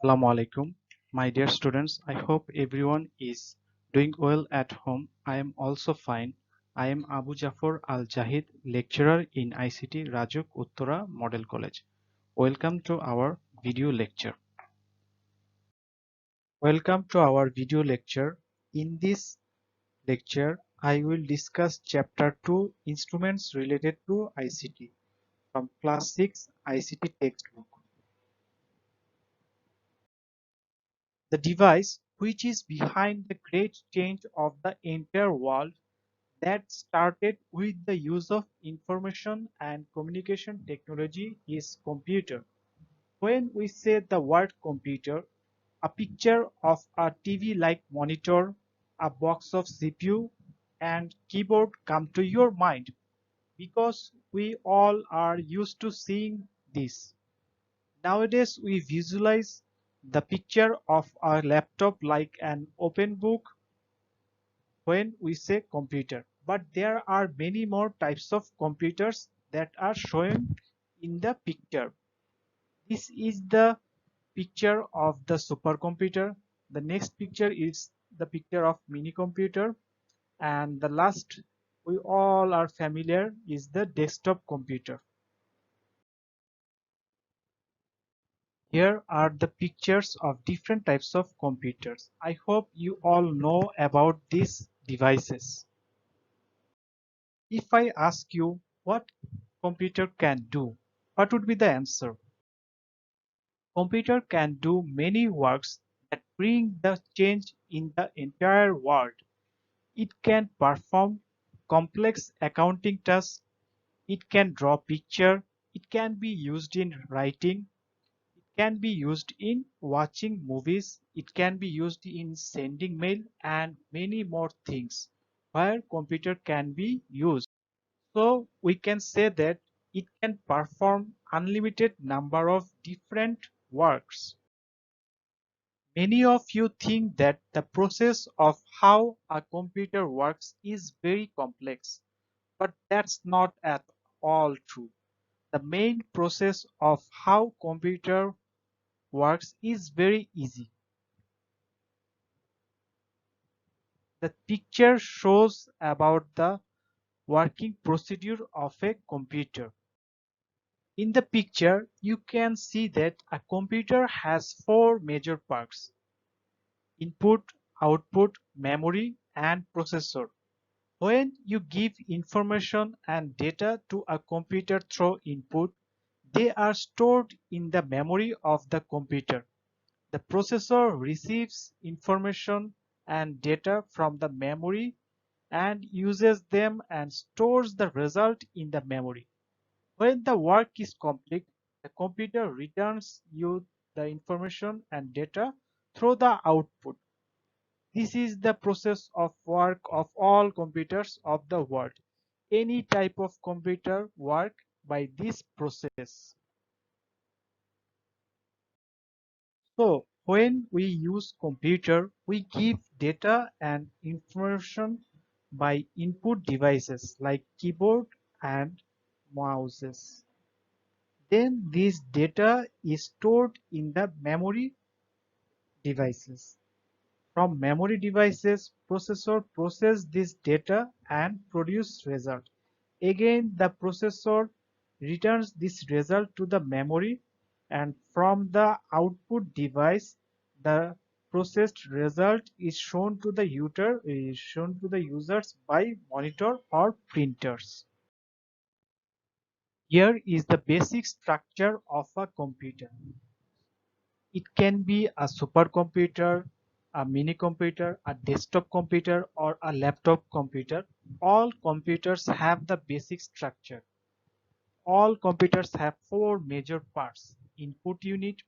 Assalamu alaikum. My dear students, I hope everyone is doing well at home. I am also fine. I am Abu Zafar Al Zahid, lecturer in ICT Rajuk Uttara Model College. Welcome to our video lecture. Welcome to our video lecture. In this lecture, I will discuss chapter 2 instruments related to ICT from class 6 ICT textbook. The device which is behind the great change of the entire world that started with the use of information and communication technology is computer. When we say the word computer, a picture of a TV-like monitor, a box of CPU, and keyboard come to your mind because we all are used to seeing this. Nowadays, we visualize the picture of a laptop like an open book when we say computer. But there are many more types of computers that are shown in the picture. This is the picture of the supercomputer. The next picture is the picture of mini computer. And the last we all are familiar is the desktop computer. Here are the pictures of different types of computers. I hope you all know about these devices. If I ask you what computer can do, what would be the answer? Computer can do many works that bring the change in the entire world. It can perform complex accounting tasks, it can draw picture, it can be used in writing, it can be used in watching movies, it can be used in sending mail and many more things where computer can be used. So we can say that it can perform unlimited number of different works. Many of you think that the process of how a computer works is very complex, but that's not at all true. The main process of how computer works is very easy. The picture shows about the working procedure of a computer. In the picture, you can see that a computer has four major parts: input, output, memory, and processor. When you give information and data to a computer through input, they are stored in the memory of the computer. The processor receives information and data from the memory and uses them and stores the result in the memory. When the work is complete, the computer returns you the information and data through the output. This is the process of work of all computers of the world. Any type of computer work by this process. So when we use computer, we give data and information by input devices like keyboard and mouses. Then this data is stored in the memory devices. From memory devices, processor process this data and produce result. Again, the processor returns this result to the memory, and from the output device, the processed result is shown to the users by monitor or printers. Here is the basic structure of a computer. It can be a supercomputer, a mini computer, a desktop computer, or a laptop computer. All computers have the basic structure. All computers have four major parts: input unit,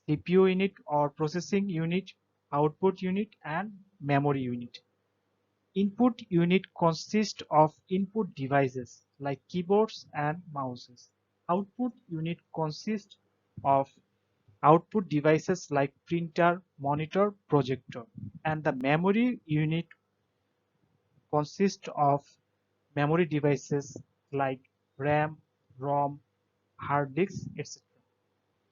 CPU unit or processing unit, output unit, and memory unit. Input unit consists of input devices like keyboards and mouses. Output unit consists of output devices like printer, monitor, projector, and the memory unit consists of memory devices like RAM, ROM, hard disks, etc.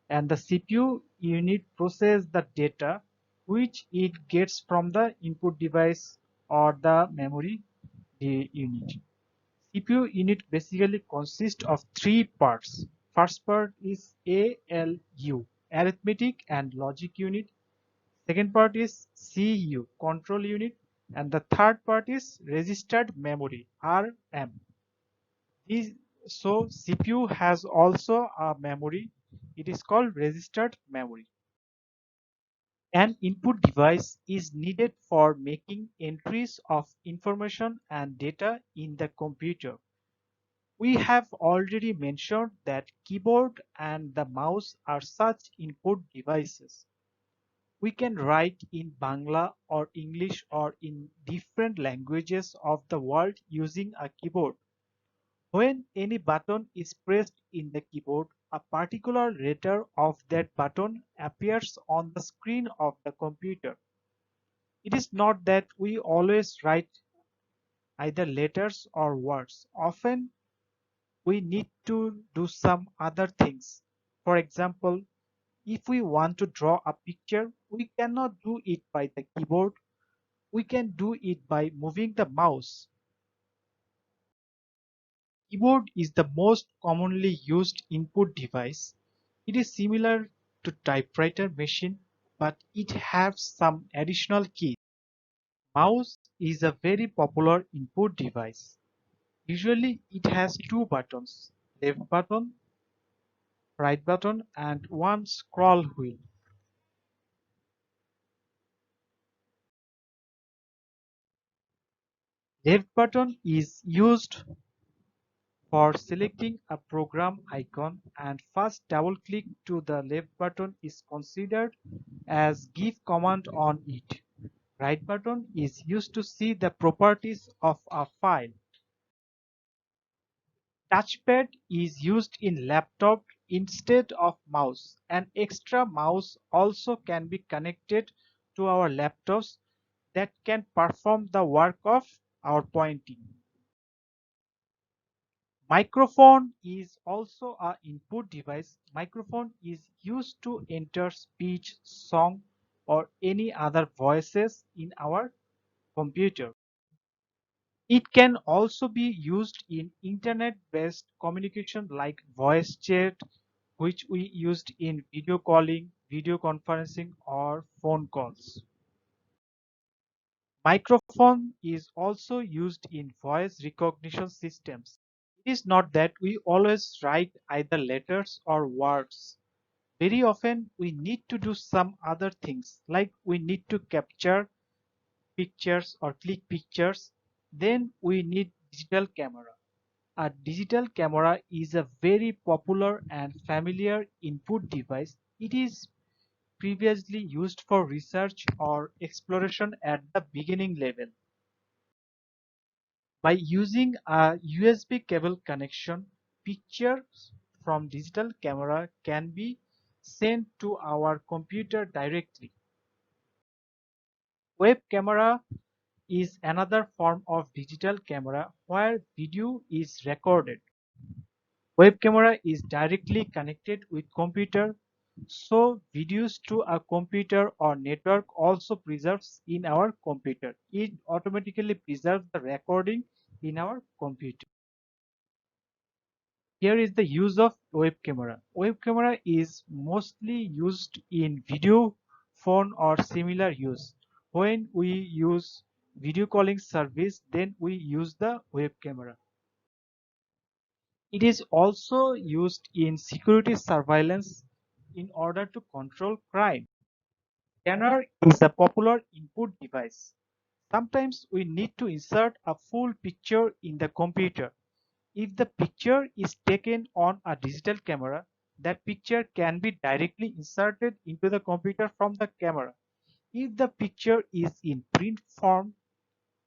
and the CPU unit processes the data which it gets from the input device or the memory unit. CPU unit basically consists of three parts. First part is ALU, arithmetic and logic unit. Second part is CU, control unit. And the third part is registered memory, RAM. These, so CPU has also a memory. It is called registered memory. An input device is needed for making entries of information and data in the computer. We have already mentioned that keyboard and the mouse are such input devices. We can write in Bangla or English or in different languages of the world using a keyboard. When any button is pressed in the keyboard, a particular letter of that button appears on the screen of the computer. It is not that we always write either letters or words. Often we need to do some other things. For example, if we want to draw a picture, we cannot do it by the keyboard. We can do it by moving the mouse. Keyboard is the most commonly used input device. It is similar to typewriter machine, but it has some additional keys. Mouse is a very popular input device. Usually it has two buttons, left button, right button, and one scroll wheel. Left button is used for selecting a program icon, and first double click to the left button is considered as give command on it. Right button is used to see the properties of a file. Touchpad is used in laptop instead of mouse. An extra mouse also can be connected to our laptops that can perform the work of our pointing. Microphone is also an input device. Microphone is used to enter speech, song, or any other voices in our computer. It can also be used in internet-based communication like voice chat, which we used in video calling, video conferencing, or phone calls. Microphone is also used in voice recognition systems. It is not that we always write either letters or words. Very often we need to do some other things like we need to capture pictures or click pictures. Then we need digital camera. A digital camera is a very popular and familiar input device. It is previously used for research or exploration at the beginning level. By using a USB cable connection, pictures from digital camera can be sent to our computer directly. Web camera is another form of digital camera where video is recorded. Web camera is directly connected with computer, so videos to a computer or network also preserves in our computer. It automatically preserves the recording in our computer. Here is the use of web camera. Web camera is mostly used in video, phone or similar use. When we use video calling service, then we use the web camera. It is also used in security surveillance in order to control crime. Scanner is a popular input device. Sometimes we need to insert a full picture in the computer. If the picture is taken on a digital camera, that picture can be directly inserted into the computer from the camera. If the picture is in print form,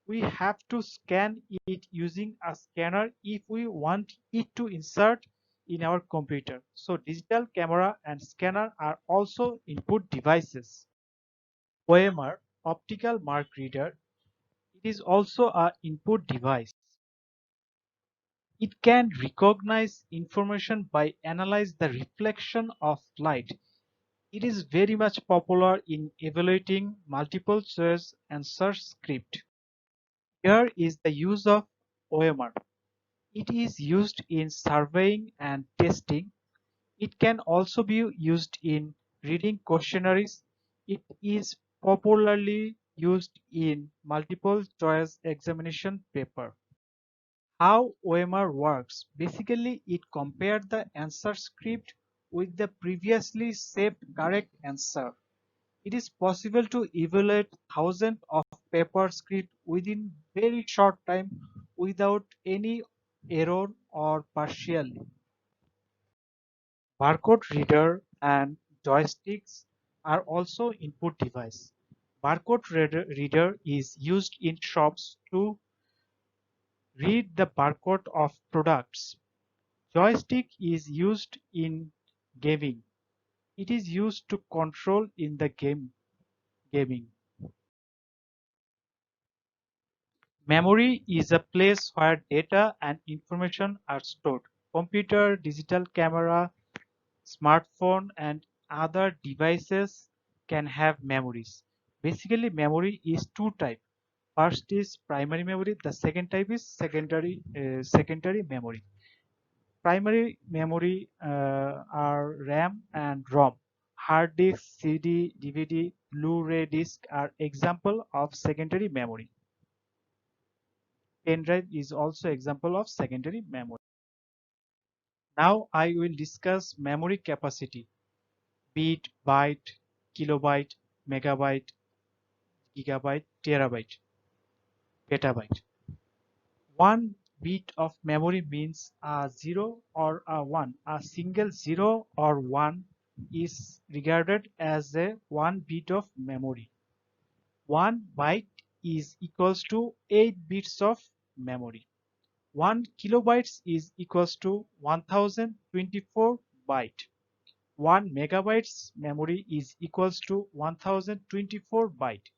we have to scan it using a scanner if we want it to insert in our computer. So digital camera and scanner are also input devices. OMR, optical mark reader, it is also an input device. It can recognize information by analyze the reflection of light. It is very much popular in evaluating multiple choice answer script. Here is the use of OMR. It is used in surveying and testing. It can also be used in reading questionnaires. It is popularly used in multiple choice examination paper. How OMR works. Basically, it compared the answer script with the previously saved correct answer. It is possible to evaluate thousands of paper script within very short time without any error or partially. Barcode reader and joysticks are also input device. Barcode reader is used in shops to read the barcode of products. Joystick is used in gaming. It is used to control in the gaming. Memory is a place where data and information are stored. Computer, digital camera, smartphone and other devices can have memories. Basically, memory is two types. First is primary memory. The second type is secondary memory. Primary memory are RAM and ROM. Hard disk, CD, DVD, Blu-ray disc are example of secondary memory. Pen drive is also example of secondary memory. Now I will discuss memory capacity: bit, byte, kilobyte, megabyte, gigabyte, terabyte, petabyte. One bit of memory means a 0 or a 1. A single 0 or 1 is regarded as a 1 bit of memory. 1 byte is equals to 8 bits of memory. 1 kilobytes is equals to 1024 byte. 1 megabytes memory is equals to 1024 byte.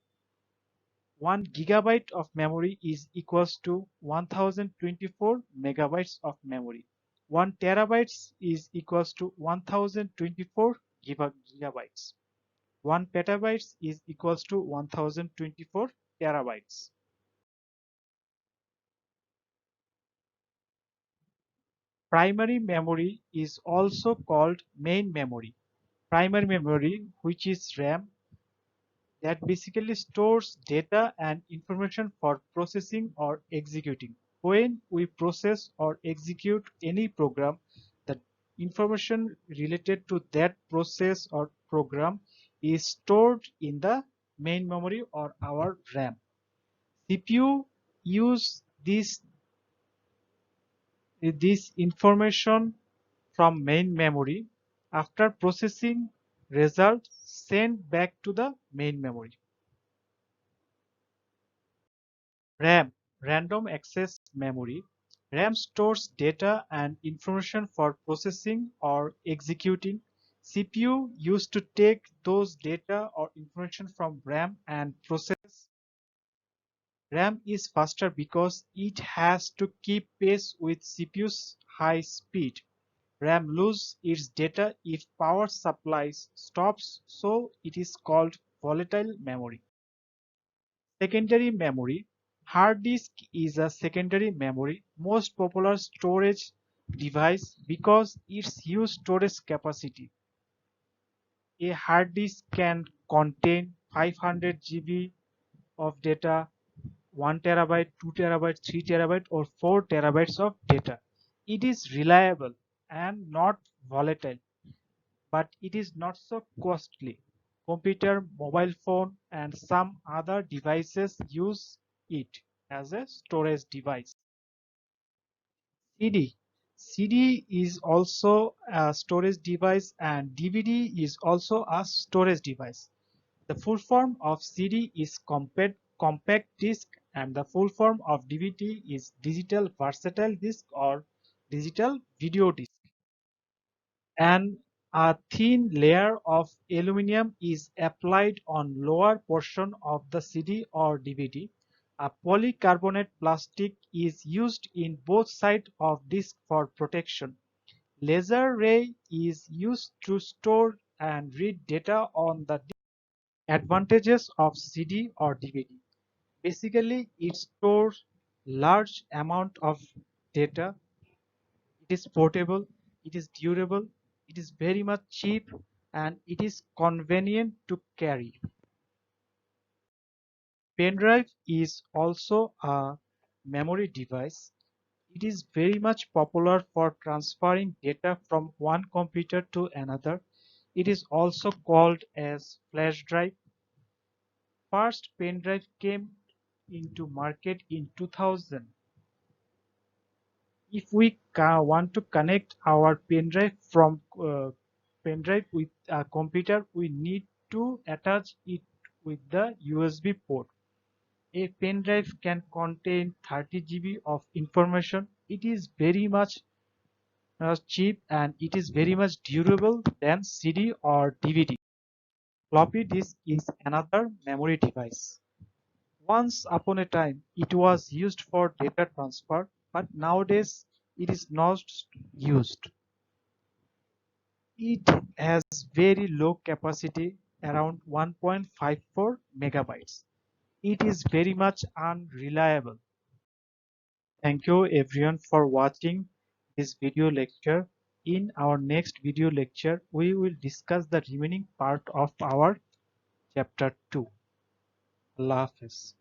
1 gigabyte of memory is equals to 1024 megabytes of memory. 1 terabytes is equals to 1024 gigabytes. 1 petabytes is equals to 1024 terabytes. Primary memory is also called main memory. Primary memory, which is RAM, that basically stores data and information for processing or executing. When we process or execute any program, the information related to that process or program is stored in the main memory or our RAM. CPU use this information from main memory. After processing, result sent back to the main memory. RAM, random access memory. RAM stores data and information for processing or executing. CPU used to take those data or information from RAM and process. RAM is faster because it has to keep pace with CPU's high speed. RAM loses its data if power supply stops, so it is called volatile memory. Secondary memory. Hard disk is a secondary memory, most popular storage device because its huge storage capacity. A hard disk can contain 500 GB of data, 1 terabyte, 2 terabyte, 3 terabyte or 4 terabytes of data. It is reliable and not volatile, but it is not so costly. Computer, mobile phone, and some other devices use it as a storage device. CD. CD is also a storage device and DVD is also a storage device. The full form of CD is compact disc and the full form of DVD is digital versatile disc or digital video disc. And a thin layer of aluminum is applied on lower portion of the CD or DVD. A polycarbonate plastic is used in both sides of disk for protection. Laser ray is used to store and read data on the disk. Advantages of CD or DVD. Basically, it stores large amount of data. It is portable, it is durable, it is very much cheap, and it is convenient to carry. Pen drive is also a memory device. It is very much popular for transferring data from one computer to another. It is also called as flash drive. First pen drive came into market in 2000. If we want to connect our pen drive from pen drive with a computer, we need to attach it with the USB port. A pen drive can contain 30 GB of information. It is very much cheap and it is very much durable than CD or DVD. Floppy disk is another memory device. Once upon a time, it was used for data transfer, but nowadays it is not used. It has very low capacity, around 1.54 megabytes. It is very much unreliable. Thank you everyone for watching this video lecture. In our next video lecture, we will discuss the remaining part of our chapter 2. Allah Hafiz.